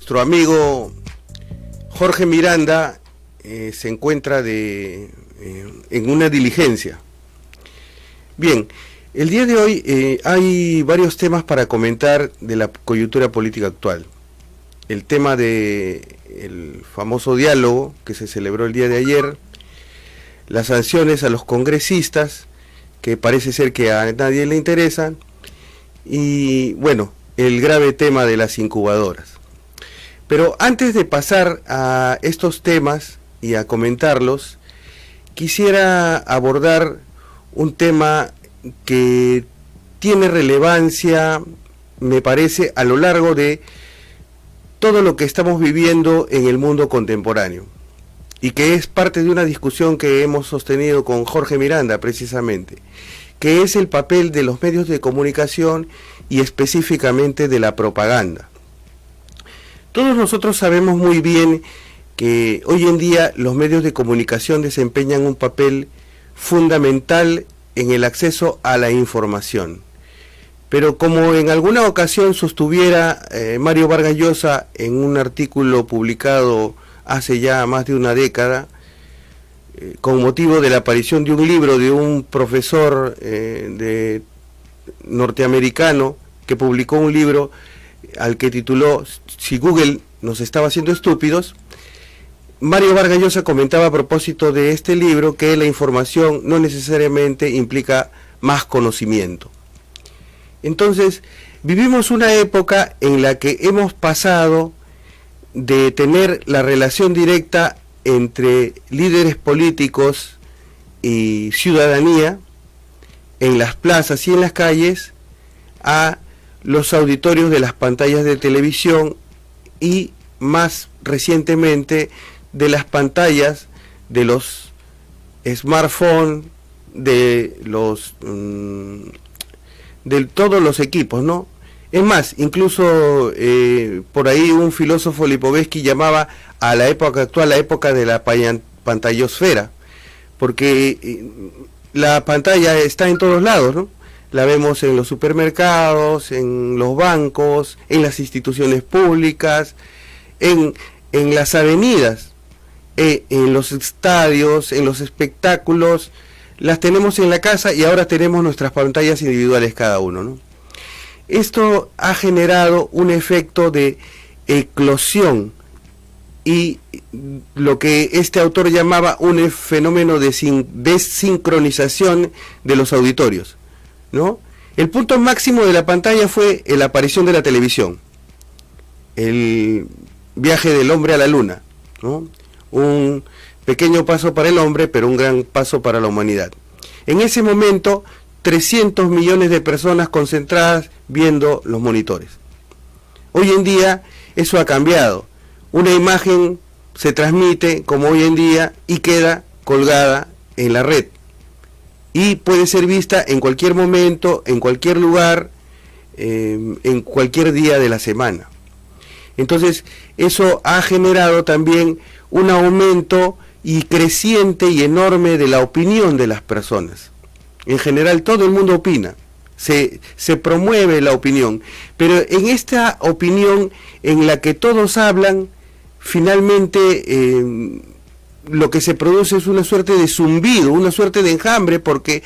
Nuestro amigo Jorge Miranda se encuentra en una diligencia. Bien, el día de hoy hay varios temas para comentar de la coyuntura política actual. El tema del famoso diálogo que se celebró el día de ayer, las sanciones a los congresistas, que parece ser que a nadie le interesan, y bueno, el grave tema de las incubadoras. Pero antes de pasar a estos temas y a comentarlos, quisiera abordar un tema que tiene relevancia, me parece, a lo largo de todo lo que estamos viviendo en el mundo contemporáneo, y que es parte de una discusión que hemos sostenido con Jorge Miranda precisamente, que es el papel de los medios de comunicación y específicamente de la propaganda. Todos nosotros sabemos muy bien que hoy en día los medios de comunicación desempeñan un papel fundamental en el acceso a la información. Pero como en alguna ocasión sostuviera Mario Vargas Llosa en un artículo publicado hace ya más de una década, con motivo de la aparición de un libro de un profesor norteamericano que publicó un libro al que tituló "Si Google nos estaba haciendo estúpidos", Mario Vargas Llosa comentaba a propósito de este libro que la información no necesariamente implica más conocimiento. Entonces, vivimos una época en la que hemos pasado de tener la relación directa entre líderes políticos y ciudadanía en las plazas y en las calles a los auditorios de las pantallas de televisión y más recientemente de las pantallas de los smartphones, de todos los equipos, ¿no? Es más, incluso por ahí un filósofo Lipovetsky llamaba a la época actual la época de la pantallosfera, porque la pantalla está en todos lados, ¿no? La vemos en los supermercados, en los bancos, en las instituciones públicas, en las avenidas, en los estadios, en los espectáculos. Las tenemos en la casa y ahora tenemos nuestras pantallas individuales cada uno, ¿no? Esto ha generado un efecto de eclosión y lo que este autor llamaba un fenómeno de desincronización de los auditorios, ¿no? El punto máximo de la pantalla fue la aparición de la televisión, el viaje del hombre a la luna, ¿no? Un pequeño paso para el hombre, pero un gran paso para la humanidad. En ese momento, 300 millones de personas concentradas viendo los monitores. Hoy en día eso ha cambiado. Una imagen se transmite como hoy en día y queda colgada en la red. Y puede ser vista en cualquier momento, en cualquier lugar, en cualquier día de la semana. Entonces, eso ha generado también un aumento y creciente y enorme de la opinión de las personas. En general, todo el mundo opina, se promueve la opinión, pero en esta opinión en la que todos hablan, finalmente lo que se produce es una suerte de zumbido, una suerte de enjambre, porque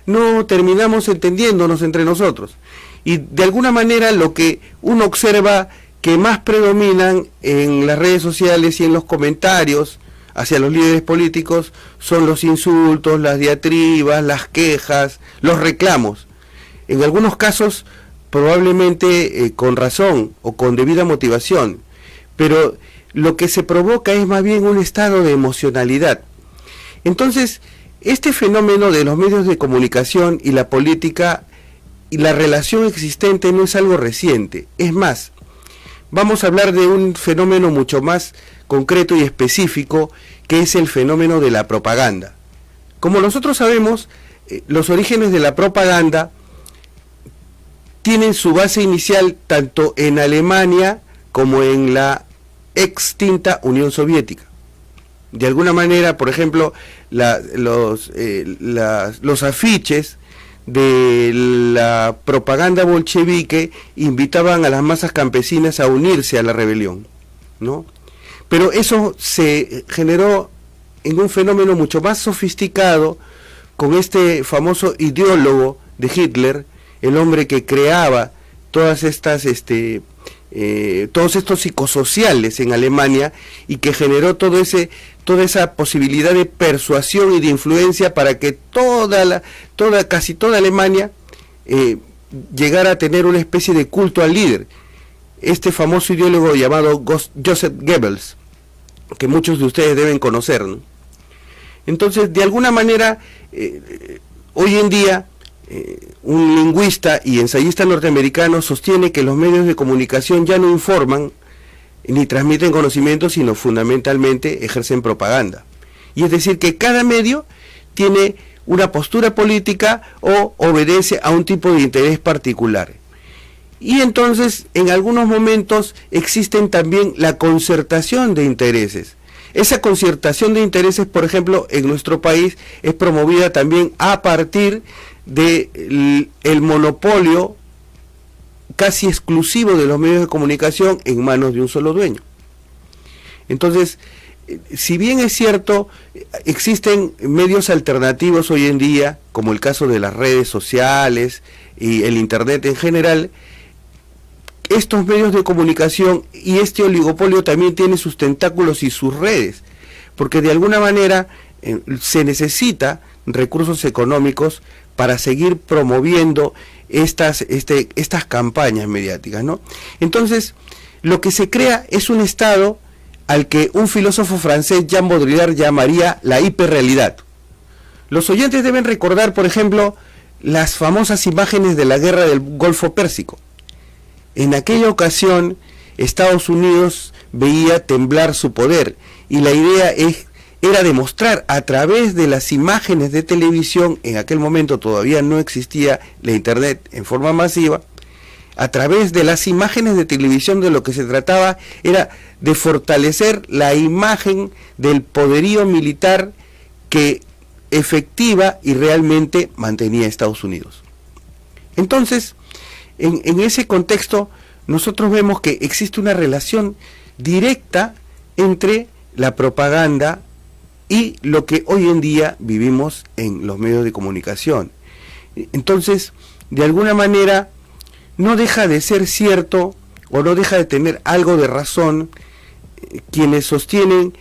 no terminamos entendiéndonos entre nosotros. Y de alguna manera lo que uno observa que más predominan en las redes sociales y en los comentarios hacia los líderes políticos son los insultos, las diatribas, las quejas, los reclamos. En algunos casos probablemente con razón o con debida motivación, pero lo que se provoca es más bien un estado de emocionalidad. Entonces, este fenómeno de los medios de comunicación y la política y la relación existente no es algo reciente. Es más, vamos a hablar de un fenómeno mucho más concreto y específico, que es el fenómeno de la propaganda. Como nosotros sabemos, los orígenes de la propaganda tienen su base inicial tanto en Alemania como en la extinta Unión Soviética. De alguna manera, por ejemplo, los afiches de la propaganda bolchevique invitaban a las masas campesinas a unirse a la rebelión. ¿no? Pero eso se generó en un fenómeno mucho más sofisticado con este famoso ideólogo de Hitler, el hombre que creaba todas estas todos estos psicosociales en Alemania y que generó toda esa posibilidad de persuasión y de influencia para que casi toda Alemania llegara a tener una especie de culto al líder. Este famoso ideólogo llamado Joseph Goebbels, que muchos de ustedes deben conocer, ¿no? Entonces, de alguna manera, hoy en día, un lingüista y ensayista norteamericano sostiene que los medios de comunicación ya no informan ni transmiten conocimiento, sino fundamentalmente ejercen propaganda. Y es decir, que cada medio tiene una postura política o obedece a un tipo de interés particular. Y entonces, en algunos momentos, existen también la concertación de intereses. Esa concertación de intereses, por ejemplo, en nuestro país, es promovida también a partir del monopolio casi exclusivo de los medios de comunicación en manos de un solo dueño. Entonces, si bien es cierto, existen medios alternativos hoy en día, como el caso de las redes sociales y el Internet en general, estos medios de comunicación y este oligopolio también tiene sus tentáculos y sus redes, porque de alguna manera se necesita recursos económicos para seguir promoviendo estas campañas mediáticas, ¿no? Entonces, lo que se crea es un estado al que un filósofo francés, Jean Baudrillard, llamaría la hiperrealidad. Los oyentes deben recordar, por ejemplo, las famosas imágenes de la guerra del Golfo Pérsico. En aquella ocasión, Estados Unidos veía temblar su poder y la idea era demostrar a través de las imágenes de televisión, en aquel momento todavía no existía la Internet en forma masiva, a través de las imágenes de televisión de lo que se trataba era de fortalecer la imagen del poderío militar que efectiva y realmente mantenía a Estados Unidos. Entonces, en ese contexto, nosotros vemos que existe una relación directa entre la propaganda y lo que hoy en día vivimos en los medios de comunicación. Entonces, de alguna manera, no deja de ser cierto o no deja de tener algo de razón quienes sostienen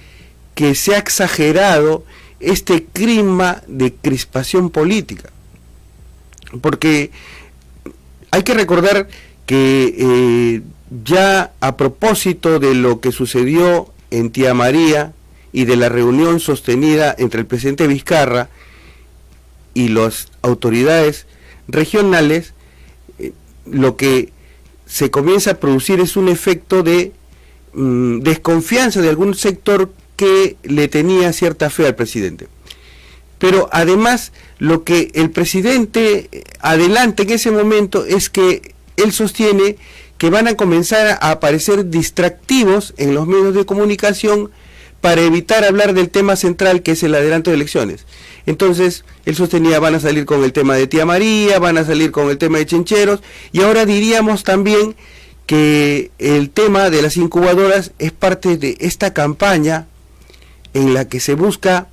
que se ha exagerado este clima de crispación política. Porque hay que recordar que ya a propósito de lo que sucedió en Tía María y de la reunión sostenida entre el presidente Vizcarra y las autoridades regionales, lo que se comienza a producir es un efecto de desconfianza de algún sector que le tenía cierta fe al presidente. Pero además, lo que el presidente adelanta en ese momento es que él sostiene que van a comenzar a aparecer distractivos en los medios de comunicación para evitar hablar del tema central, que es el adelanto de elecciones. Entonces, él sostenía, van a salir con el tema de Tía María, van a salir con el tema de Chincheros, y ahora diríamos también que el tema de las incubadoras es parte de esta campaña en la que se busca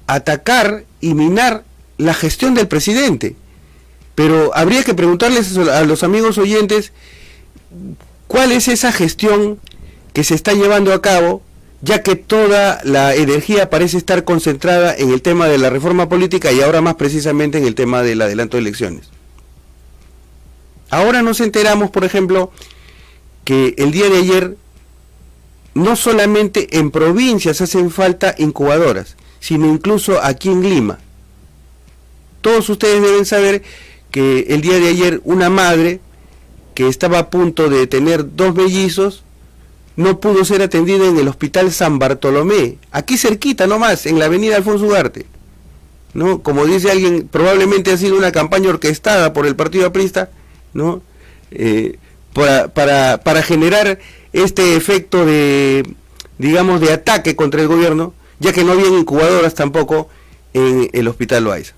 atacar y minar la gestión del presidente. Pero habría que preguntarles a los amigos oyentes cuál es esa gestión que se está llevando a cabo, ya que toda la energía parece estar concentrada en el tema de la reforma política y ahora más precisamente en el tema del adelanto de elecciones. Ahora nos enteramos, por ejemplo, que el día de ayer no solamente en provincias hacen falta incubadoras, sino incluso aquí en Lima. Todos ustedes deben saber que el día de ayer una madre que estaba a punto de tener 2 mellizos no pudo ser atendida en el Hospital San Bartolomé, aquí cerquita nomás, en la avenida Alfonso Ugarte, ¿no? Como dice alguien, probablemente ha sido una campaña orquestada por el Partido Aprista, ¿no? Para generar este efecto de, digamos, de ataque contra el gobierno, ya que no habían incubadoras tampoco en el Hospital Loaiza.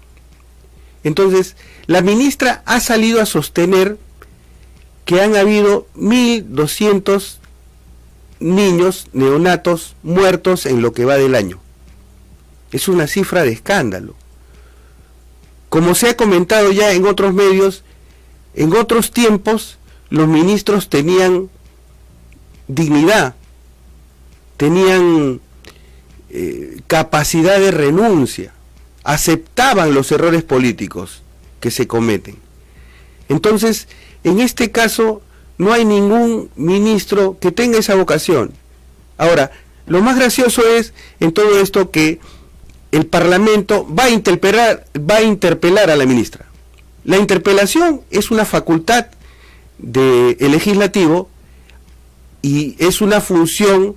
Entonces, la ministra ha salido a sostener que han habido 1.200 niños neonatos muertos en lo que va del año. Es una cifra de escándalo. Como se ha comentado ya en otros medios, en otros tiempos los ministros tenían dignidad, tenían capacidad de renuncia, aceptaban los errores políticos que se cometen. Entonces, en este caso, no hay ningún ministro que tenga esa vocación. Ahora, lo más gracioso es en todo esto que el Parlamento va a interpelar a la ministra. La interpelación es una facultad del legislativo y es una función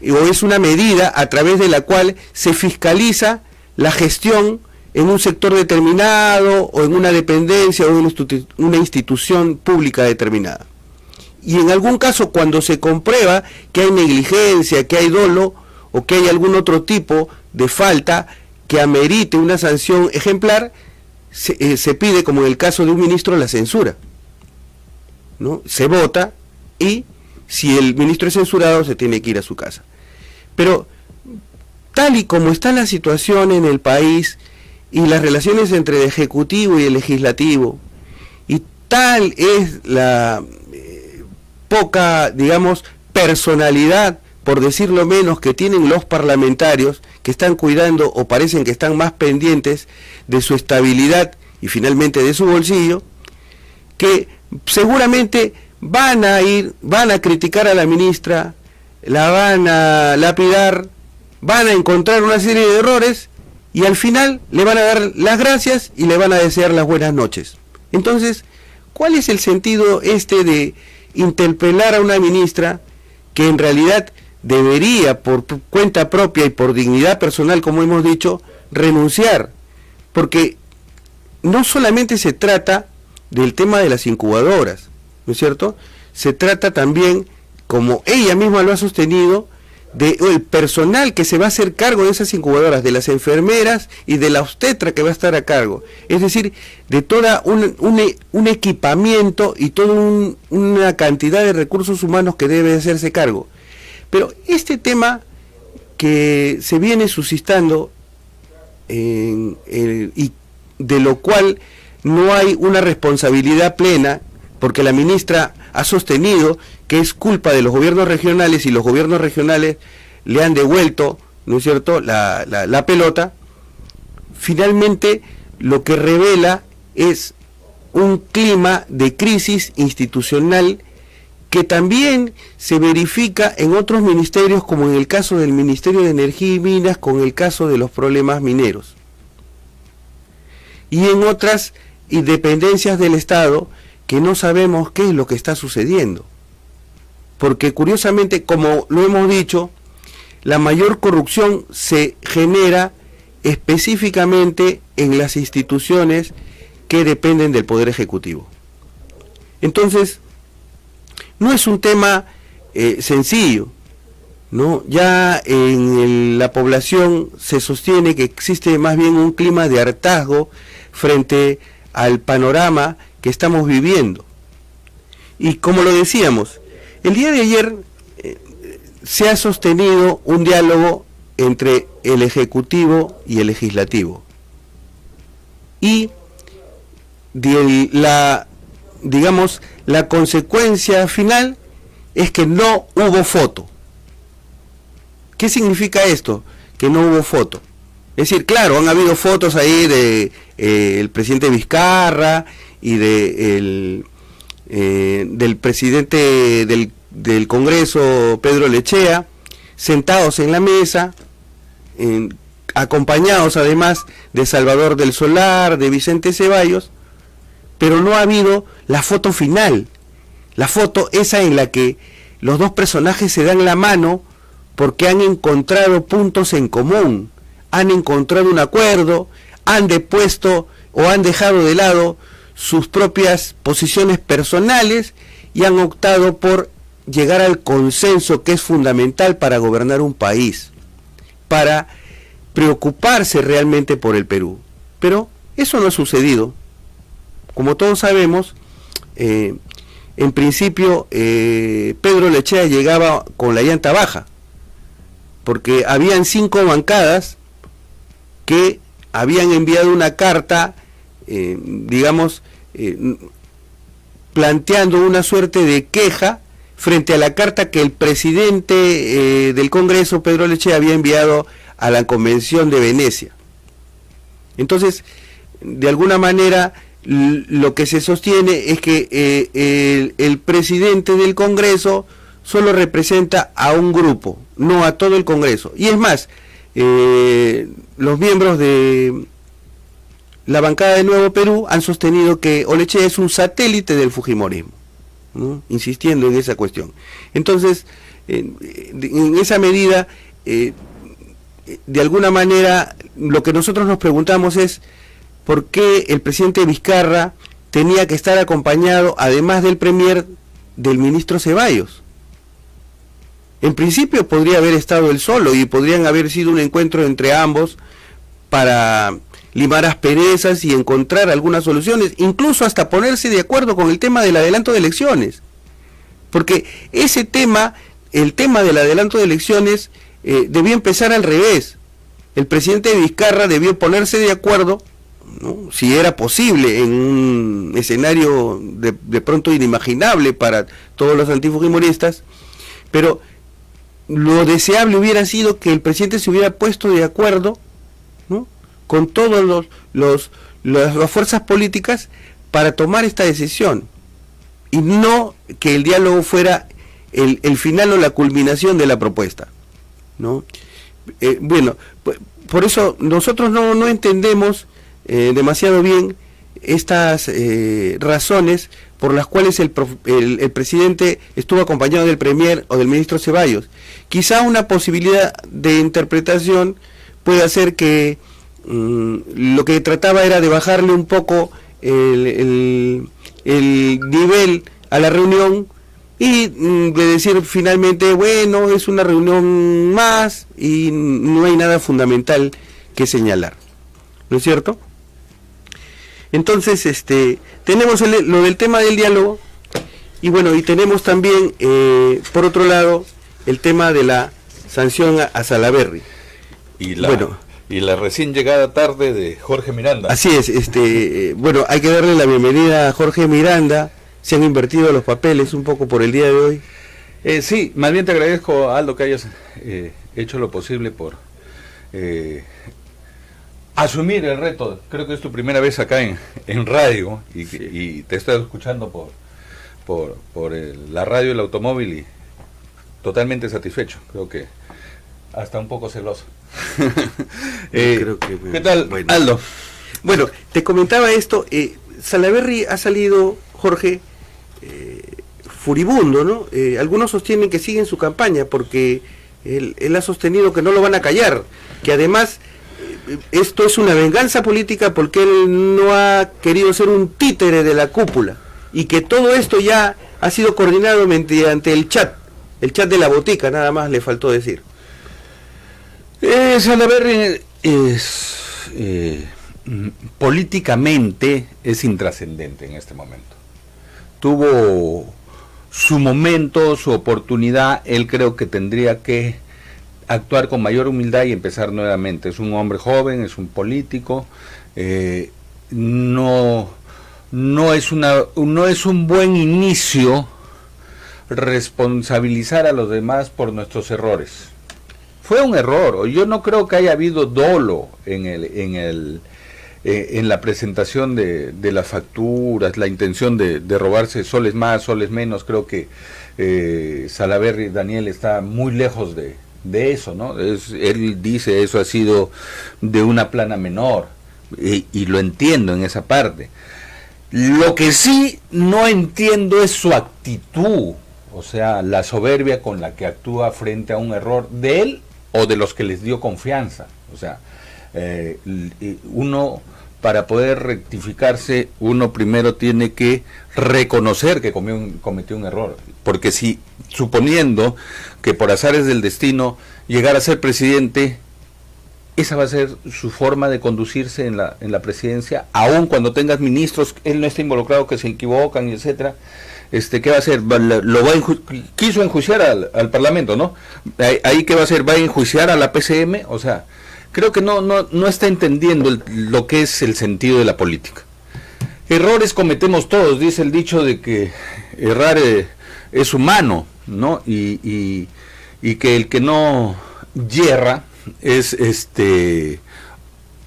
o es una medida a través de la cual se fiscaliza la gestión en un sector determinado o en una dependencia o en una institución pública determinada. Y en algún caso, cuando se comprueba que hay negligencia, que hay dolo o que hay algún otro tipo de falta que amerite una sanción ejemplar, se pide, como en el caso de un ministro, la censura, ¿no? Se vota y si el ministro es censurado se tiene que ir a su casa. Pero tal y como está la situación en el país y las relaciones entre el Ejecutivo y el Legislativo, y tal es la poca, digamos, personalidad, por decirlo menos, que tienen los parlamentarios, que están cuidando o parecen que están más pendientes de su estabilidad y finalmente de su bolsillo, que seguramente van a criticar a la ministra, la van a lapidar, van a encontrar una serie de errores y al final le van a dar las gracias y le van a desear las buenas noches. Entonces, ¿cuál es el sentido de interpelar a una ministra que en realidad debería, por cuenta propia y por dignidad personal, como hemos dicho, renunciar? Porque no solamente se trata del tema de las incubadoras, ¿no es cierto? Se trata también, como ella misma lo ha sostenido, del personal que se va a hacer cargo de esas incubadoras, de las enfermeras y de la obstetra que va a estar a cargo. Es decir, de toda un equipamiento y toda una cantidad de recursos humanos que debe hacerse cargo. Pero este tema que se viene suscitando y de lo cual no hay una responsabilidad plena, porque la ministra ha sostenido que es culpa de los gobiernos regionales y los gobiernos regionales le han devuelto, ¿no es cierto?, la pelota. Finalmente lo que revela es un clima de crisis institucional que también se verifica en otros ministerios, como en el caso del Ministerio de Energía y Minas, con el caso de los problemas mineros, y en otras dependencias del Estado que no sabemos qué es lo que está sucediendo. Porque curiosamente, como lo hemos dicho, la mayor corrupción se genera específicamente en las instituciones que dependen del Poder Ejecutivo. Entonces, no es un tema sencillo, ¿no? Ya en la población se sostiene que existe más bien un clima de hartazgo frente al panorama que estamos viviendo. Y como lo decíamos, el día de ayer se ha sostenido un diálogo entre el Ejecutivo y el Legislativo. Y la consecuencia final es que no hubo foto. ¿Qué significa esto? Que no hubo foto. Es decir, claro, han habido fotos ahí de el presidente Vizcarra y del presidente del Congreso, Pedro Lechea, sentados en la mesa, acompañados además de Salvador del Solar, de Vicente Ceballos, pero no ha habido la foto final, la foto esa en la que los dos personajes se dan la mano porque han encontrado puntos en común, han encontrado un acuerdo, han depuesto o han dejado de lado sus propias posiciones personales y han optado por llegar al consenso que es fundamental para gobernar un país, para preocuparse realmente por el Perú. Pero eso no ha sucedido. Como todos sabemos, en principio Pedro Lechea llegaba con la llanta baja, porque habían 5 bancadas que habían enviado una carta, digamos, planteando una suerte de queja frente a la carta que el presidente del Congreso, Pedro Lechea, había enviado a la Convención de Venecia. Entonces, de alguna manera, lo que se sostiene es que el presidente del Congreso solo representa a un grupo, no a todo el Congreso. Y es más, los miembros de la bancada de Nuevo Perú han sostenido que Olechea es un satélite del fujimorismo, ¿no? Insistiendo en esa cuestión. Entonces, en esa medida, de alguna manera, lo que nosotros nos preguntamos es por qué el presidente Vizcarra tenía que estar acompañado, además del premier, del ministro Ceballos. En principio podría haber estado él solo y podrían haber sido un encuentro entre ambos para limar asperezas y encontrar algunas soluciones, incluso hasta ponerse de acuerdo con el tema del adelanto de elecciones. Porque ese tema, el tema del adelanto de elecciones, debió empezar al revés. El presidente Vizcarra debió ponerse de acuerdo, ¿no?, si era posible, en un escenario de pronto inimaginable para todos los antifujimoristas, pero lo deseable hubiera sido que el presidente se hubiera puesto de acuerdo, ¿no?, con todas las fuerzas políticas para tomar esta decisión, y no que el diálogo fuera el final o la culminación de la propuesta, ¿no? Bueno, por eso nosotros no entendemos demasiado bien estas razones por las cuales el presidente estuvo acompañado del premier o del ministro Ceballos. Quizá una posibilidad de interpretación puede ser que lo que trataba era de bajarle un poco el nivel a la reunión y de decir finalmente, bueno, es una reunión más y no hay nada fundamental que señalar, ¿no es cierto? Entonces, tenemos lo del tema del diálogo, y bueno, y tenemos también, por otro lado, el tema de la sanción a Salaverry. Y la recién llegada tarde de Jorge Miranda. Así es, bueno, hay que darle la bienvenida a Jorge Miranda. Se han invertido los papeles un poco por el día de hoy. Sí, más bien te agradezco, Aldo, que hayas hecho lo posible por asumir el reto. Creo que es tu primera vez acá en radio y te he estado escuchando por la radio y el automóvil y totalmente satisfecho. Creo que hasta un poco celoso. Creo que, ¿qué tal, bueno, Aldo? Bueno, te comentaba esto. Salaverry ha salido, Jorge, furibundo, ¿no? Algunos sostienen que sigue en su campaña porque él ha sostenido que no lo van a callar, que además esto es una venganza política porque él no ha querido ser un títere de la cúpula y que todo esto ya ha sido coordinado mediante el chat de la botica, nada más le faltó decir. Salaverry es políticamente es intrascendente en este momento. Tuvo su momento, su oportunidad. Él creo que tendría que actuar con mayor humildad y empezar nuevamente. Es un hombre joven, es un político, no es un buen inicio responsabilizar a los demás por nuestros errores. Fue un error. Yo no creo que haya habido dolo en la presentación de las facturas, la intención de robarse soles más, soles menos. Creo que Salaverry, Daniel, está muy lejos de eso, ¿no? Él dice eso ha sido de una plana menor y lo entiendo en esa parte. Lo que sí no entiendo es su actitud, o sea, la soberbia con la que actúa frente a un error de él o de los que les dio confianza. O sea, uno, para poder rectificarse, uno primero tiene que reconocer que cometió un error, porque si, suponiendo que por azares del destino llegara a ser presidente, esa va a ser su forma de conducirse en la presidencia, aun cuando tengas ministros, él no está involucrado, que se equivocan, etcétera. ¿Qué va a hacer? Quiso enjuiciar al Parlamento, ¿no? Ahí ¿qué va a hacer? ¿Va a enjuiciar a la PCM? O sea, creo que no está entendiendo lo que es el sentido de la política. Errores cometemos todos, dice el dicho de que errar es humano, ¿no? Y que el que no yerra es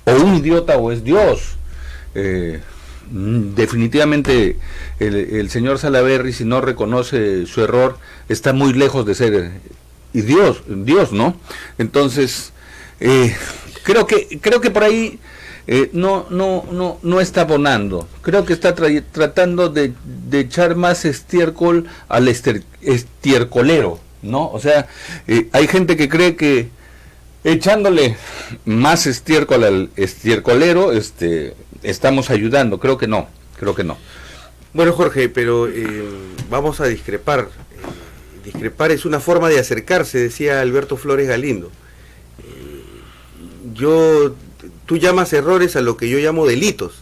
o un idiota o es Dios. Definitivamente el señor Salaverry, si no reconoce su error, está muy lejos de ser Dios, ¿no? Entonces creo que por ahí no está abonando. Creo que está tratando de echar más estiércol al estiercolero, ¿no? O sea, hay gente que cree que echándole más estiércol al estiercolero, estamos ayudando. Creo que no. Bueno, Jorge, pero vamos a discrepar. Discrepar es una forma de acercarse, decía Alberto Flores Galindo. Tú llamas errores a lo que yo llamo delitos.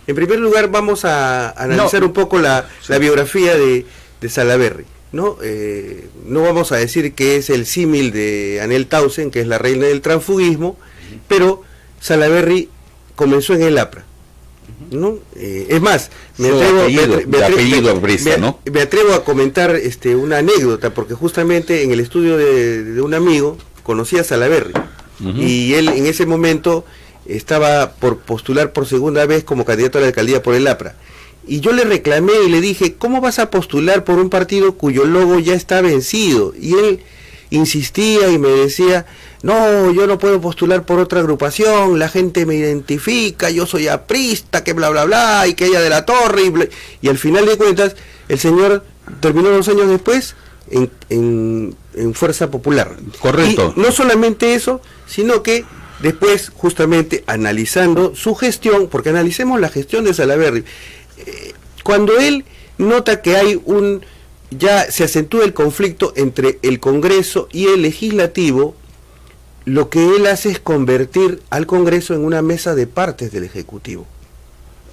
En primer lugar, vamos a analizar un poco la biografía de Salaverry, ¿no? No vamos a decir que es el símil de Anel Tausen, que es la reina del transfugismo, pero Salaverry comenzó en el APRA, ¿no? Es más, me atrevo a comentar una anécdota, porque justamente en el estudio de un amigo conocí a Salaverry, y él en ese momento estaba por postular por segunda vez como candidato a la alcaldía por el APRA. Y yo le reclamé y le dije, ¿cómo vas a postular por un partido cuyo logo ya está vencido? Y él insistía y me decía, no, yo no puedo postular por otra agrupación, la gente me identifica, yo soy aprista, que bla bla bla, y que ella de la torre, y al final de cuentas, el señor terminó 2 años después en Fuerza Popular. Correcto. Y no solamente eso, sino que después, justamente, analizando su gestión, porque analicemos la gestión de Salaverry, cuando él nota que hay ya se acentúa el conflicto entre el Congreso y el Legislativo, lo que él hace es convertir al Congreso en una mesa de partes del Ejecutivo.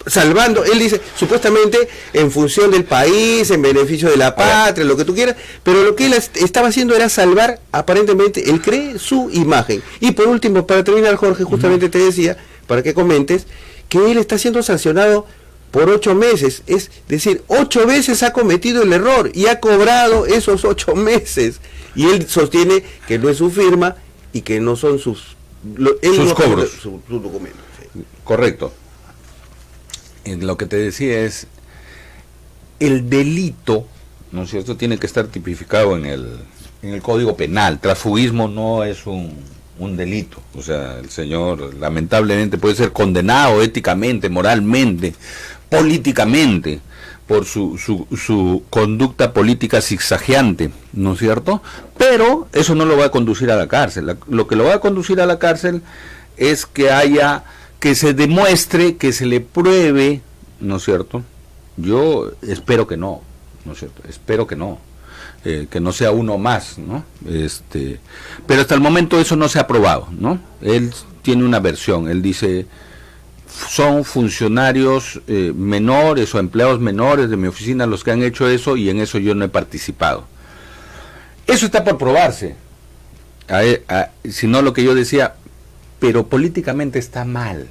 Salvando, él dice, supuestamente en función del país, en beneficio de la patria, lo que tú quieras, pero lo que él estaba haciendo era salvar, aparentemente, él cree su imagen. Y por último, para terminar, Jorge, justamente te decía, para que comentes, que él está siendo sancionado por 8 meses, es decir, 8 veces ha cometido el error y ha cobrado esos 8 meses. Y él sostiene que no es su firma y que no son sus cobros, sus documentos. Sí. Correcto. Lo que te decía es, el delito, ¿no es cierto?, tiene que estar tipificado en el Código Penal. Transfugismo no es un delito. O sea, el señor lamentablemente puede ser condenado éticamente, moralmente, políticamente, por su conducta política zigzagueante, ¿no es cierto? Pero eso no lo va a conducir a la cárcel. Lo que lo va a conducir a la cárcel es que se demuestre, que se le pruebe, ¿no es cierto? Yo espero que no, ¿no es cierto? Espero que no sea uno más, ¿no? Pero hasta el momento eso no se ha probado, ¿no? Él tiene una versión, él dice, son funcionarios menores o empleados menores de mi oficina los que han hecho eso y en eso yo no he participado. Eso está por probarse. Si no, lo que yo decía, pero políticamente está mal.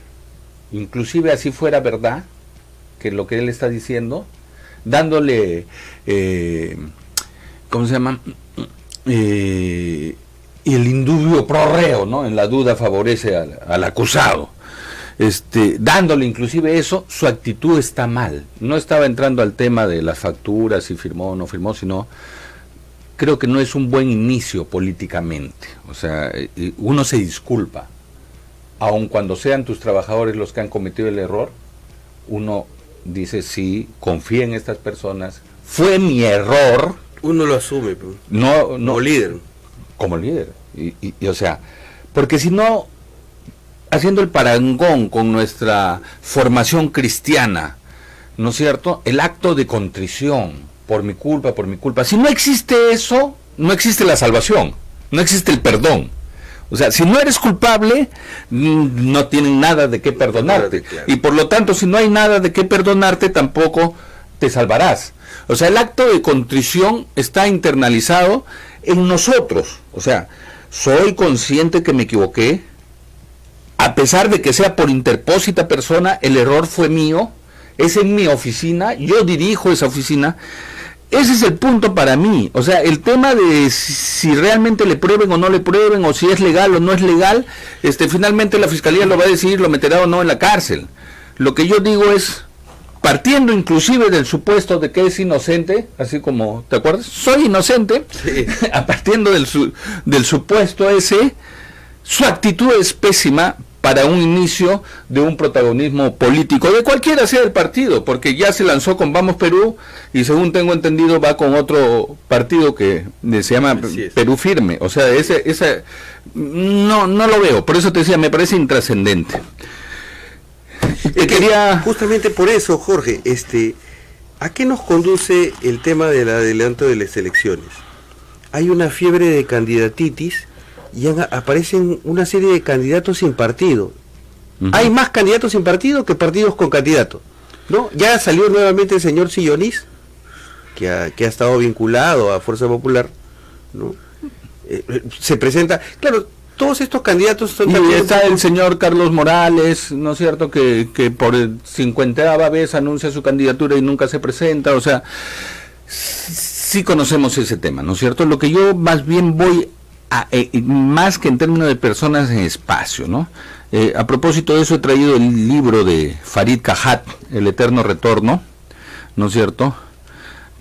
Inclusive así fuera verdad, que lo que él está diciendo, dándole, ¿cómo se llama? El indubio pro reo, ¿no? En la duda favorece al acusado. Dándole inclusive eso, su actitud está mal. No estaba entrando al tema de las facturas, si firmó o no firmó, sino creo que no es un buen inicio políticamente. O sea, uno se disculpa. Aun cuando sean tus trabajadores los que han cometido el error, uno dice, sí, confía en estas personas, fue mi error. Uno lo asume, pero no, como líder. Como líder. Y o sea, porque si no, haciendo el parangón con nuestra formación cristiana, ¿no es cierto? El acto de contrición, por mi culpa. Si no existe eso, no existe la salvación, no existe el perdón. O sea, si no eres culpable, no tienen nada de qué perdonarte. Claro. Y por lo tanto, si no hay nada de qué perdonarte, tampoco te salvarás. O sea, el acto de contrición está internalizado en nosotros. O sea, soy consciente que me equivoqué, a pesar de que sea por interpósita persona, el error fue mío, es en mi oficina, yo dirijo esa oficina. Ese es el punto para mí. O sea, el tema de si realmente le prueben o no le prueben, o si es legal o no es legal, finalmente la fiscalía lo va a decidir, lo meterá o no en la cárcel. Lo que yo digo es, partiendo inclusive del supuesto de que es inocente, así como, ¿te acuerdas? Soy inocente, sí. Partiendo del supuesto ese, su actitud es pésima para un inicio de un protagonismo político, de cualquiera sea el partido, porque ya se lanzó con Vamos Perú, y según tengo entendido va con otro partido que se llama Perú Firme. O sea, ese no lo veo, por eso te decía, me parece intrascendente. Justamente por eso, Jorge, ¿a qué nos conduce el tema del adelanto de las elecciones? Hay una fiebre de candidatitis y aparecen una serie de candidatos sin partido. Hay más candidatos sin partido que partidos con candidato, ¿no? Ya salió nuevamente el señor Sillonis, que ha estado vinculado a Fuerza Popular, ¿no? Se presenta, claro, todos estos candidatos son... Y está el señor Carlos Morales, ¿no es cierto?, que por 50ª vez anuncia su candidatura y nunca se presenta. O sea, sí conocemos ese tema, ¿no es cierto? Lo que yo más bien voy más que en términos de personas en espacio, ¿no? A propósito de eso he traído el libro de Farid Kajat, El Eterno Retorno, ¿no es cierto?,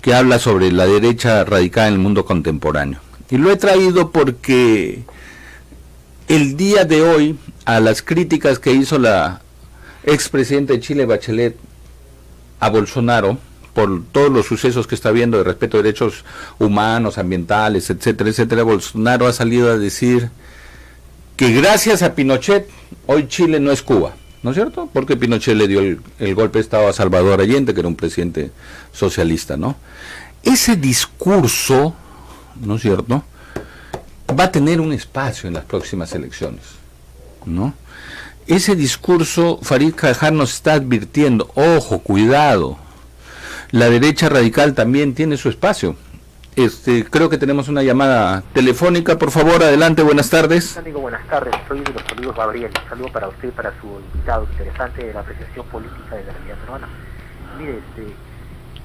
que habla sobre la derecha radicada en el mundo contemporáneo. Y lo he traído porque el día de hoy, a las críticas que hizo la expresidenta de Chile, Bachelet, a Bolsonaro, por todos los sucesos que está habiendo de respeto a derechos humanos, ambientales, etcétera, etcétera, Bolsonaro ha salido a decir que gracias a Pinochet, hoy Chile no es Cuba, ¿no es cierto? Porque Pinochet le dio el golpe de Estado a Salvador Allende, que era un presidente socialista, ¿no? Ese discurso, ¿no es cierto?, va a tener un espacio en las próximas elecciones, ¿no? Ese discurso, Farid Kajat nos está advirtiendo, ojo, cuidado, la derecha radical también tiene su espacio. Creo que tenemos una llamada telefónica, por favor, adelante, buenas tardes. Amigo, buenas tardes, soy de los Olivos Gabriel, un saludo para usted y para su invitado, interesante de la apreciación política de la realidad peruana. Mire,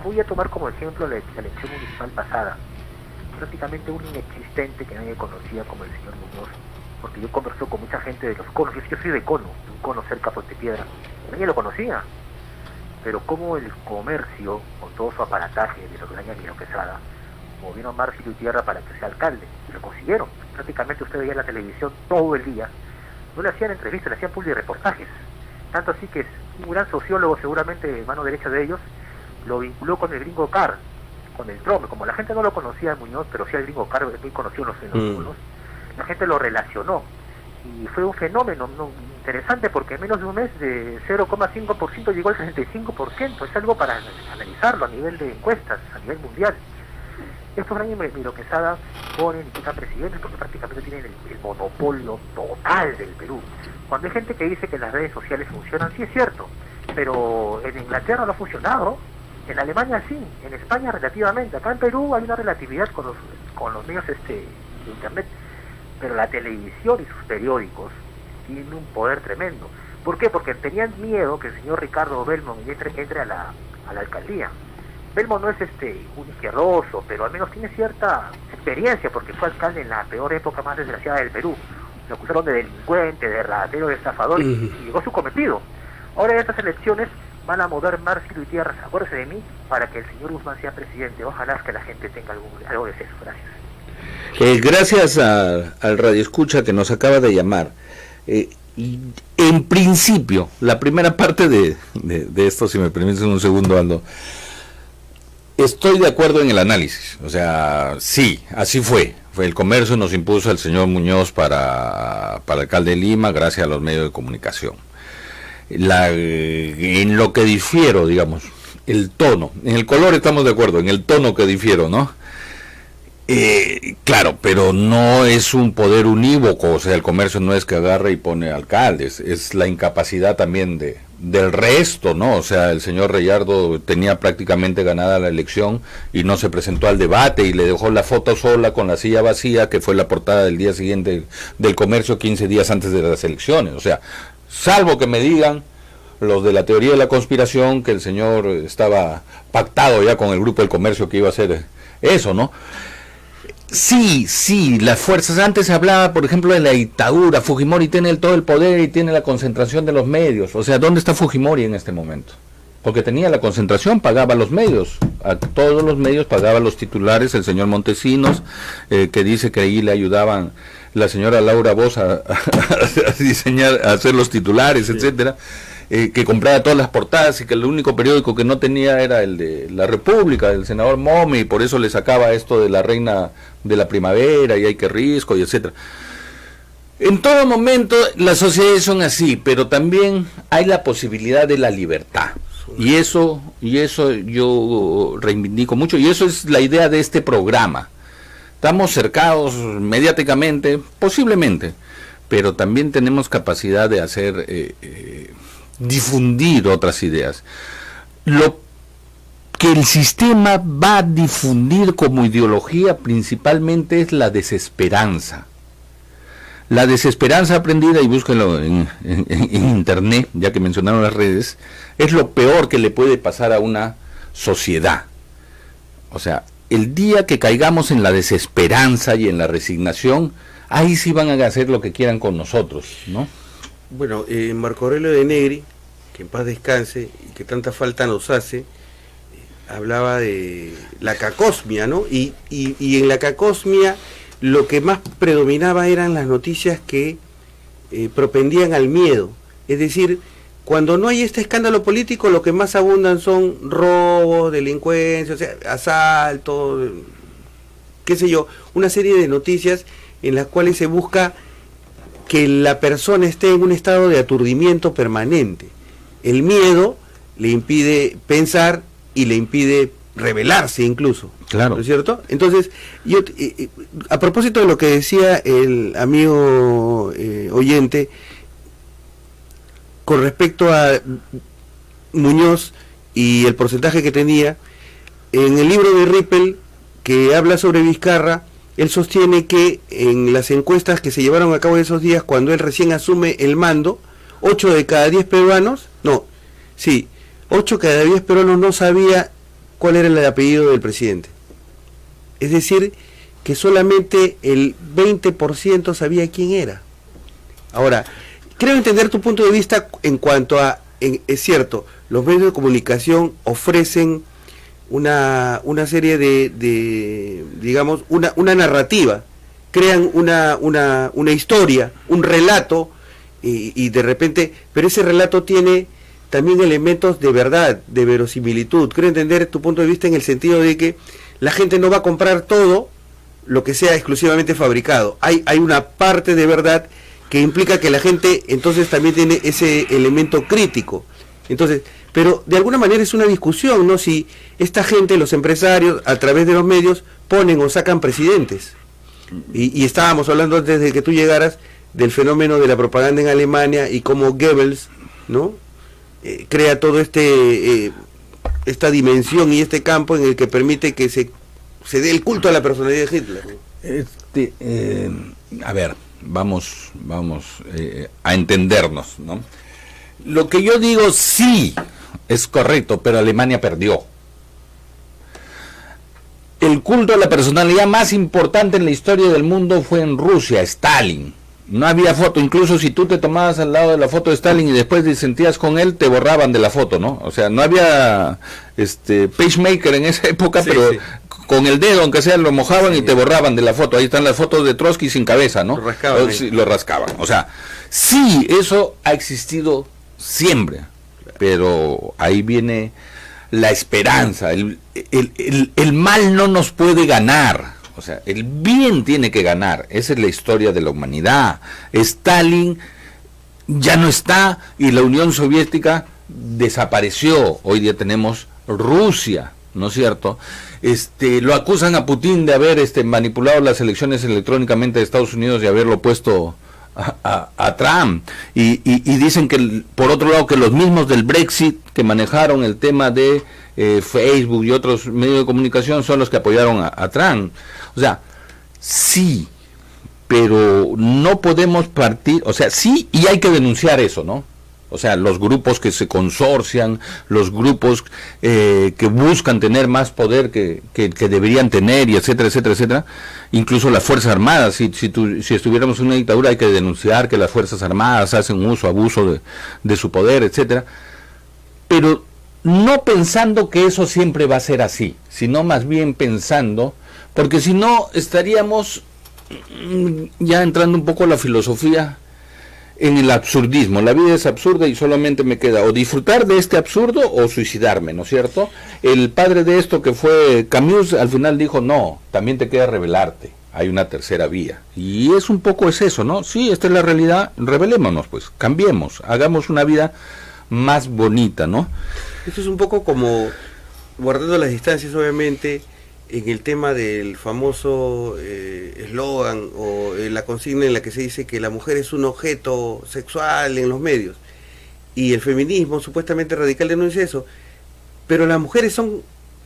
voy a tomar como ejemplo la elección municipal pasada, prácticamente un inexistente que nadie conocía como el señor Muñoz, porque yo conversé con mucha gente de los conos, yo soy de Cono, de un cono cerca de Puertepiedra, nadie lo conocía, pero como el comercio, con todo su aparataje de los Graña Guido Quesada, movieron a Marcelo Tierra para que sea alcalde, y lo consiguieron. Prácticamente usted veía en la televisión todo el día, no le hacían entrevistas, le hacían publireportajes, tanto así que un gran sociólogo, seguramente mano derecha de ellos, lo vinculó con el Gringo Carr, con el Trump. Como la gente no lo conocía a Muñoz, pero sí al Gringo Carr, es muy conocido en los pueblos, la gente lo relacionó, y fue un fenómeno interesante, porque en menos de un mes de 0,5% llegó al 65%, es algo para analizarlo a nivel de encuestas, a nivel mundial. Estos Graña Guido Quesada ponen y quitan presidentes porque prácticamente tienen el monopolio total del Perú. Cuando hay gente que dice que las redes sociales funcionan, sí es cierto, pero en Inglaterra no ha funcionado, en Alemania sí, en España relativamente, acá en Perú hay una relatividad con los medios de internet, pero la televisión y sus periódicos tienen un poder tremendo. ¿Por qué? Porque tenían miedo que el señor Ricardo Belmont entre a la alcaldía. Belmont no es un izquierdoso, pero al menos tiene cierta experiencia, porque fue alcalde en la peor época más desgraciada del Perú. Lo acusaron de delincuente, de ratero, de estafador, y llegó a su cometido. Ahora en estas elecciones van a mover Marcelo Tierra, acuérdese de mí, para que el señor Guzmán sea presidente. Ojalá que la gente tenga algo de eso. Gracias. Gracias al radioescucha que nos acaba de llamar. En principio, la primera parte de esto, si me permites un segundo, Aldo, estoy de acuerdo en el análisis. O sea, sí, así fue. El comercio nos impuso al señor Muñoz para alcalde de Lima gracias a los medios de comunicación. En lo que difiero, digamos, el tono, en el color estamos de acuerdo, en el tono que difiero, ¿no? Claro, pero no es un poder unívoco, o sea, el comercio no es que agarre y pone alcaldes, es la incapacidad también del resto, ¿no? O sea, el señor Reyardo tenía prácticamente ganada la elección y no se presentó al debate y le dejó la foto sola con la silla vacía, que fue la portada del día siguiente del comercio 15 días antes de las elecciones. O sea, salvo que me digan los de la teoría de la conspiración que el señor estaba pactado ya con el grupo del comercio que iba a hacer eso, ¿no? Sí, las fuerzas, antes se hablaba, por ejemplo, de la dictadura. Fujimori tiene todo el poder y tiene la concentración de los medios. O sea, ¿dónde está Fujimori en este momento? Porque tenía la concentración, pagaba los medios, a todos los medios pagaba los titulares, el señor Montesinos, que dice que ahí le ayudaban la señora Laura Bosch a diseñar, a hacer los titulares, etcétera. Que compraba todas las portadas y que el único periódico que no tenía era el de La República, del senador Momi, y por eso le sacaba esto de la reina de la primavera y hay que risco y etcétera. En todo momento las sociedades son así, pero también hay la posibilidad de la libertad. Y eso yo reivindico mucho, y eso es la idea de este programa. Estamos cercados mediáticamente, posiblemente, pero también tenemos capacidad de hacer difundir otras ideas. Lo que el sistema va a difundir como ideología principalmente es la desesperanza. La desesperanza aprendida, y búsquenlo en internet, ya que mencionaron las redes, es lo peor que le puede pasar a una sociedad. O sea, el día que caigamos en la desesperanza y en la resignación, ahí sí van a hacer lo que quieran con nosotros, ¿no? Bueno, Marco Aurelio de Negri, que en paz descanse y que tanta falta nos hace, hablaba de la cacosmia, ¿no? Y en la cacosmia lo que más predominaba eran las noticias que propendían al miedo. Es decir, cuando no hay este escándalo político, lo que más abundan son robos, delincuencia, o sea, asaltos, qué sé yo, una serie de noticias en las cuales se busca que la persona esté en un estado de aturdimiento permanente. El miedo le impide pensar y le impide rebelarse incluso. Claro. ¿No es cierto? Entonces, yo a propósito de lo que decía el amigo oyente con respecto a Muñoz y el porcentaje que tenía, en el libro de Rippel que habla sobre Vizcarra, él sostiene que en las encuestas que se llevaron a cabo esos días, cuando él recién asume el mando, 8 de cada 10 peruanos, 8 cada 10 peruanos no sabía cuál era el apellido del presidente. Es decir, que solamente el 20% sabía quién era. Ahora, creo entender tu punto de vista en cuanto a, es cierto, los medios de comunicación ofrecen una serie de digamos, una narrativa, crean una historia, un relato, y de repente, pero ese relato tiene también elementos de verdad, de verosimilitud. Creo entender tu punto de vista en el sentido de que la gente no va a comprar todo lo que sea exclusivamente fabricado. Hay una parte de verdad que implica que la gente entonces también tiene ese elemento crítico. Entonces, pero de alguna manera es una discusión, ¿no? Si esta gente, los empresarios, a través de los medios, ponen o sacan presidentes. Y estábamos hablando antes de que tú llegaras del fenómeno de la propaganda en Alemania y cómo Goebbels, ¿no? Crea todo esta dimensión y este campo en el que permite que se dé el culto a la personalidad de Hitler. A ver, vamos a entendernos, ¿no? Lo que yo digo sí es correcto, pero Alemania perdió. El culto a la personalidad más importante en la historia del mundo fue en Rusia, Stalin. No había foto, incluso si tú te tomabas al lado de la foto de Stalin y después te sentías con él, te borraban de la foto, ¿no? O sea, no había pacemaker en esa época, sí, pero sí, con el dedo, aunque sea, lo mojaban, sí, y te borraban de la foto. Ahí están las fotos de Trotsky sin cabeza, ¿no? Lo rascaban. O sea, sí, eso ha existido siempre, pero ahí viene la esperanza. El mal no nos puede ganar. O sea, el bien tiene que ganar. Esa es la historia de la humanidad. Stalin ya no está y la Unión Soviética desapareció. Hoy día tenemos Rusia, ¿no es cierto? Lo acusan a Putin de haber manipulado las elecciones electrónicamente de Estados Unidos y haberlo puesto a Trump, y dicen que, por otro lado, que los mismos del Brexit que manejaron el tema de Facebook y otros medios de comunicación son los que apoyaron a Trump. O sea, sí, pero no podemos partir, o sea, sí, y hay que denunciar eso, ¿no? O sea, los grupos que se consorcian, los grupos que buscan tener más poder que deberían tener, y etcétera, etcétera, etcétera. Incluso las Fuerzas Armadas, si estuviéramos en una dictadura, hay que denunciar que las Fuerzas Armadas hacen abuso de su poder, etcétera. Pero no pensando que eso siempre va a ser así, sino más bien pensando, porque si no estaríamos ya entrando un poco a la filosofía, en el absurdismo. La vida es absurda y solamente me queda o disfrutar de este absurdo o suicidarme, ¿no es cierto? El padre de esto, que fue Camus, al final dijo, no, también te queda rebelarte, hay una tercera vía. Y es un poco eso, ¿no? Sí, esta es la realidad, rebelémonos, pues, cambiemos, hagamos una vida más bonita, ¿no? Esto es un poco como, guardando las distancias, obviamente, en el tema del famoso eslogan o la consigna en la que se dice que la mujer es un objeto sexual en los medios, y el feminismo supuestamente radical denuncia eso, pero las mujeres son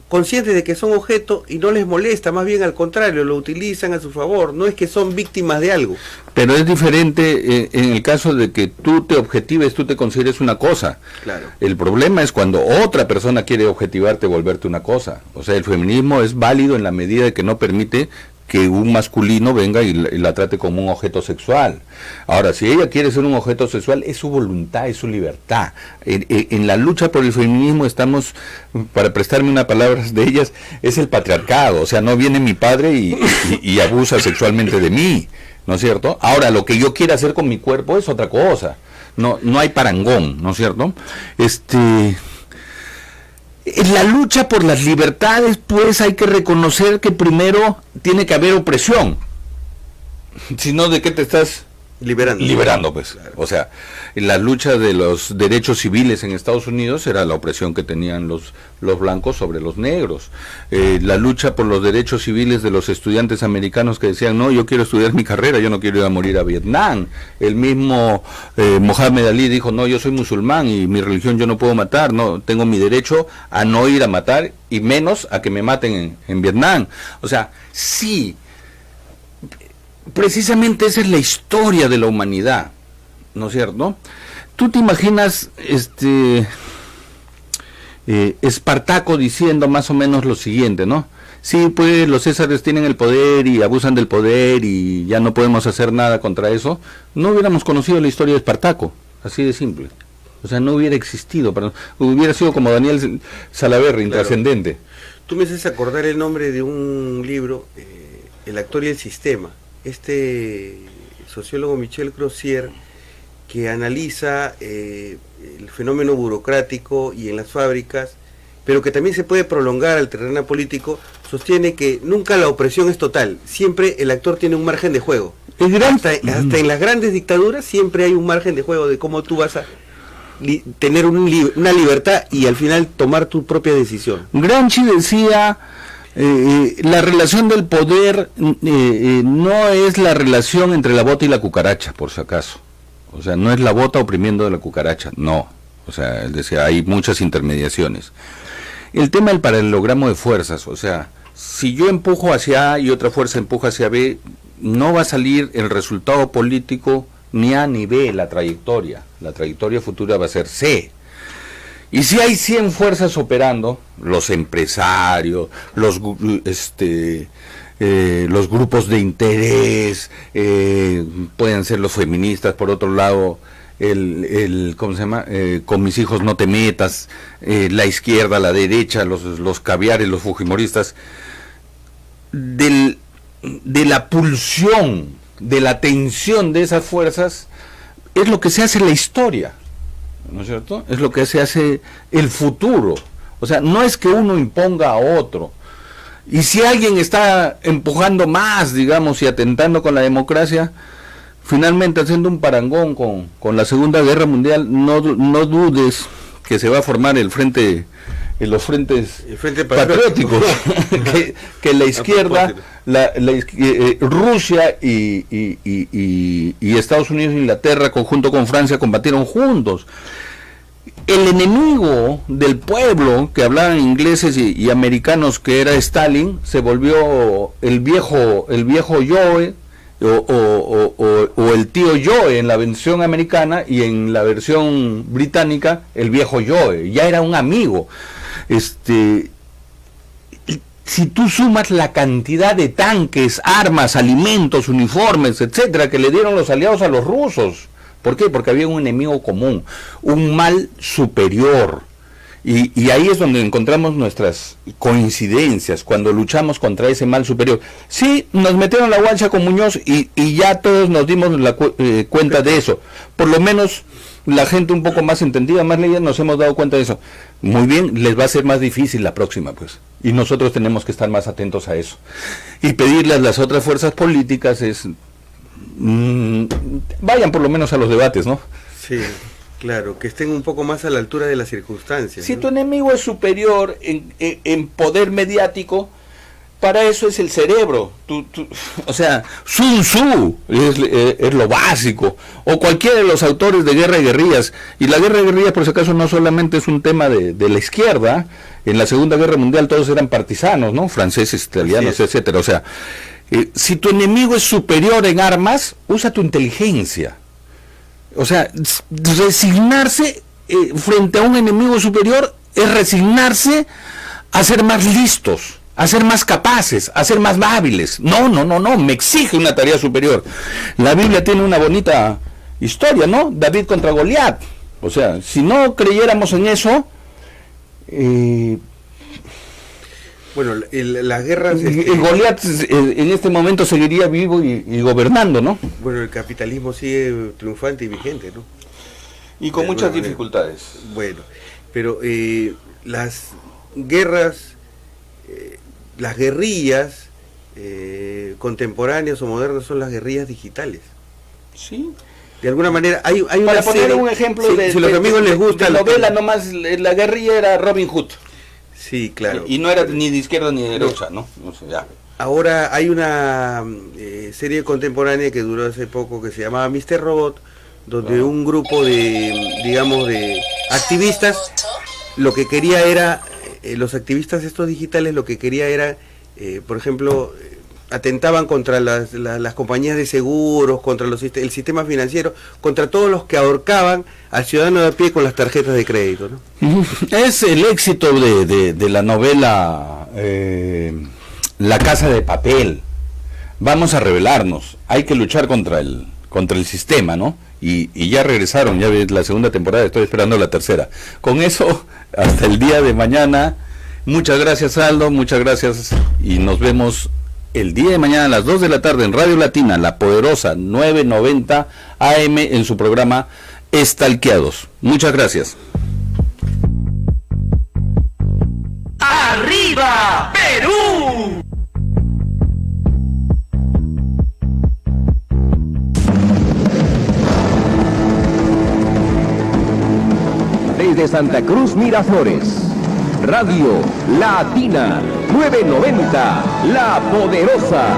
conscientes de que son objeto y no les molesta, más bien al contrario, lo utilizan a su favor, no es que son víctimas de algo. Pero es diferente en el caso de que tú te objetives, tú te consideres una cosa. Claro. El problema es cuando otra persona quiere objetivarte, volverte una cosa. O sea, el feminismo es válido en la medida de que no permite que un masculino venga y la trate como un objeto sexual. Ahora, si ella quiere ser un objeto sexual, es su voluntad, es su libertad. En la lucha por el feminismo estamos, para prestarme una palabra de ellas, es el patriarcado. O sea, no viene mi padre y abusa sexualmente de mí, ¿no es cierto? Ahora, lo que yo quiera hacer con mi cuerpo es otra cosa. No hay parangón, ¿no es cierto? En la lucha por las libertades, pues hay que reconocer que primero tiene que haber opresión. Si no, ¿de qué te estás liberando, pues? Claro. O sea, la lucha de los derechos civiles en Estados Unidos era la opresión que tenían los blancos sobre los negros. La lucha por los derechos civiles de los estudiantes americanos que decían, no, yo quiero estudiar mi carrera, yo no quiero ir a morir a Vietnam. El mismo Mohamed Ali dijo, no, yo soy musulmán y mi religión yo no puedo matar, no, tengo mi derecho a no ir a matar y menos a que me maten en Vietnam. O sea, sí, precisamente esa es la historia de la humanidad, ¿no es cierto? Tú te imaginas Espartaco diciendo más o menos lo siguiente, ¿no? Sí, pues los césares tienen el poder y abusan del poder y ya no podemos hacer nada contra eso. No hubiéramos conocido la historia de Espartaco, así de simple. O sea, no hubiera existido, pero hubiera sido como Daniel Salaverry, intrascendente. Claro. Tú me haces acordar el nombre de un libro, El actor y el sistema. Sociólogo Michel Crozier, que analiza el fenómeno burocrático y en las fábricas, pero que también se puede prolongar al terreno político, sostiene que nunca la opresión es total, siempre el actor tiene un margen de juego. Hasta en las grandes dictaduras siempre hay un margen de juego de cómo tú vas a tener una libertad y al final tomar tu propia decisión. Gramsci decía, la relación del poder no es la relación entre la bota y la cucaracha, por si acaso. O sea, no es la bota oprimiendo de la cucaracha, no. O sea, él decía, hay muchas intermediaciones. El tema del paralelogramo de fuerzas, o sea, si yo empujo hacia A y otra fuerza empuja hacia B, no va a salir el resultado político ni A ni B, la trayectoria futura va a ser C. Y si hay 100 fuerzas operando, los empresarios, los grupos de interés, pueden ser los feministas, por otro lado, ¿cómo se llama? Con mis hijos no te metas, la izquierda, la derecha, los caviares, los fujimoristas, de la pulsión, de la tensión de esas fuerzas, es lo que se hace en la historia, ¿no es cierto? Es lo que se hace el futuro. O sea, no es que uno imponga a otro. Y si alguien está empujando más, digamos, y atentando con la democracia, finalmente haciendo un parangón con la Segunda Guerra Mundial, no dudes que se va a formar el frente los frentes Frente patrióticos, que la izquierda, Rusia y Estados Unidos e Inglaterra, conjunto con Francia, combatieron juntos. El enemigo del pueblo, que hablaban ingleses y americanos, que era Stalin, se volvió el viejo Joe, o el tío Joe en la versión americana, y en la versión británica el viejo Joe. Ya era un amigo. Si tú sumas la cantidad de tanques, armas, alimentos, uniformes, etcétera, que le dieron los aliados a los rusos, ¿por qué? Porque había un enemigo común, un mal superior. Y ahí es donde encontramos nuestras coincidencias, cuando luchamos contra ese mal superior. Sí, nos metieron la guancha con Muñoz y ya todos nos dimos cuenta de eso. Por lo menos la gente un poco más entendida, más leída, nos hemos dado cuenta de eso. Muy bien, les va a ser más difícil la próxima, pues. Y nosotros tenemos que estar más atentos a eso. Y pedirle a las otras fuerzas políticas vayan por lo menos a los debates, ¿no? Sí. Claro, que estén un poco más a la altura de las circunstancias. Si tu enemigo es superior en poder mediático, para eso es el cerebro. O sea, Sun Tzu es lo básico. O cualquiera de los autores de Guerra y Guerrillas. Y la Guerra y Guerrillas, por si acaso, no solamente es un tema de la izquierda. En la Segunda Guerra Mundial todos eran partisanos, ¿no? Franceses, italianos, etcétera. O sea, si tu enemigo es superior en armas, usa tu inteligencia. O sea, resignarse frente a un enemigo superior es resignarse a ser más listos, a ser más capaces, a ser más hábiles. No, me exige una tarea superior. La Biblia tiene una bonita historia, ¿no? David contra Goliat. O sea, si no creyéramos en eso, bueno, las guerras... Goliat en este momento seguiría vivo y gobernando, ¿no? Bueno, el capitalismo sigue triunfante y vigente, ¿no? Y con muchas dificultades. Bueno, pero las guerras, las guerrillas contemporáneas o modernas son las guerrillas digitales. Sí. De alguna manera, hay una Para poner un ejemplo si los amigos les gusta la novela, nomás la guerrilla era Robin Hood. Sí, claro. Y no era ni de izquierda ni de derecha, ¿no? No sé, ya. Ahora hay una serie contemporánea que duró hace poco que se llamaba Mr. Robot, donde un grupo de activistas, lo que quería era, los activistas estos digitales lo que quería era, por ejemplo, atentaban contra las compañías de seguros, contra el sistema financiero, contra todos los que ahorcaban al ciudadano de a pie con las tarjetas de crédito, ¿no? Es el éxito de la novela La Casa de Papel. Vamos a rebelarnos, hay que luchar contra el sistema, ¿no? Y ya regresaron, ya ves la segunda temporada, estoy esperando la tercera. Con eso, hasta el día de mañana. Muchas gracias, Aldo, muchas gracias, y nos vemos el día de mañana a las 2 de la tarde en Radio Latina, la poderosa 990 AM, en su programa Estalqueados. Muchas gracias. ¡Arriba, Perú! Desde Santa Cruz, Miraflores, Radio Latina 990, La Poderosa.